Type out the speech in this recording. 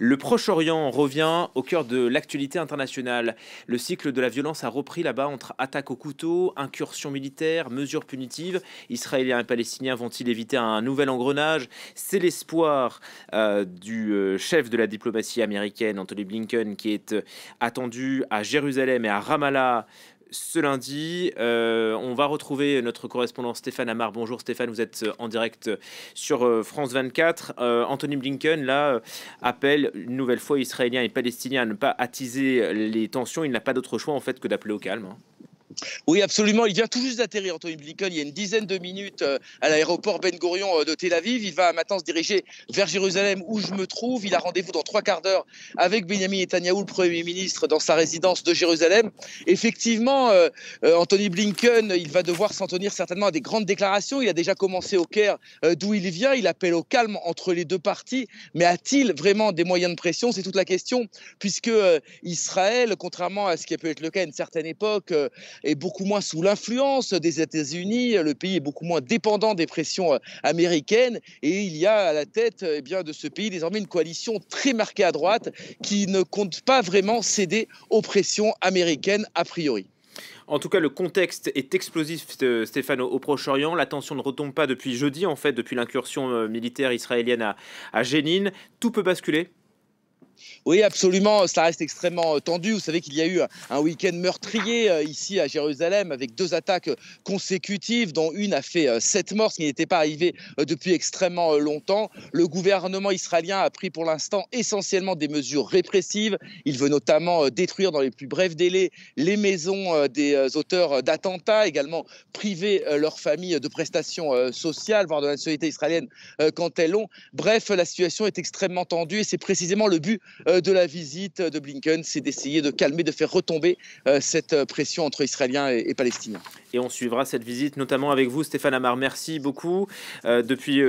Le Proche-Orient revient au cœur de l'actualité internationale. Le cycle de la violence a repris là-bas entre attaques au couteau, incursions militaires, mesures punitives. Israéliens et Palestiniens vont-ils éviter un nouvel engrenage? C'est l'espoir du chef de la diplomatie américaine, Anthony Blinken, qui est attendu à Jérusalem et à Ramallah ce lundi. On va retrouver notre correspondant Stéphane Amar. Bonjour Stéphane, vous êtes en direct sur France 24. Anthony Blinken, là, appelle une nouvelle fois Israéliens et Palestiniens à ne pas attiser les tensions. Il n'a pas d'autre choix en fait que d'appeler au calme. Oui, absolument. Il vient tout juste d'atterrir, Anthony Blinken, il y a une dizaine de minutes à l'aéroport Ben Gurion de Tel Aviv. Il va maintenant se diriger vers Jérusalem où je me trouve. Il a rendez-vous dans 3/4 d'heure avec Benjamin Netanyahou, le Premier ministre, dans sa résidence de Jérusalem. Effectivement, Anthony Blinken, il va devoir s'en tenir certainement à des grandes déclarations. Il a déjà commencé au Caire, d'où il vient. Il appelle au calme entre les deux parties. Mais a-t-il vraiment des moyens de pression? C'est toute la question, puisque Israël, contrairement à ce qui a pu être le cas à une certaine époque, est beaucoup moins sous l'influence des États-Unis. Le pays est beaucoup moins dépendant des pressions américaines. Et il y a à la tête de ce pays désormais une coalition très marquée à droite qui ne compte pas vraiment céder aux pressions américaines a priori. En tout cas, le contexte est explosif, Stéphane, au Proche-Orient. La tension ne retombe pas depuis jeudi, en fait, depuis l'incursion militaire israélienne à Jénine. Tout peut basculer. Oui, absolument, ça reste extrêmement tendu. Vous savez qu'il y a eu un week-end meurtrier ici à Jérusalem avec 2 attaques consécutives, dont une a fait 7 morts, ce qui n'était pas arrivé depuis extrêmement longtemps. Le gouvernement israélien a pris pour l'instant essentiellement des mesures répressives. Il veut notamment détruire dans les plus brefs délais les maisons des auteurs d'attentats, également priver leurs familles de prestations sociales, voire de la nationalité israélienne quand elles l'ont. Bref, la situation est extrêmement tendue et c'est précisément le but de la visite de Blinken, c'est d'essayer de calmer, de faire retomber cette pression entre Israéliens et Palestiniens. Et on suivra cette visite notamment avec vous, Stéphane Amar. Merci beaucoup. Depuis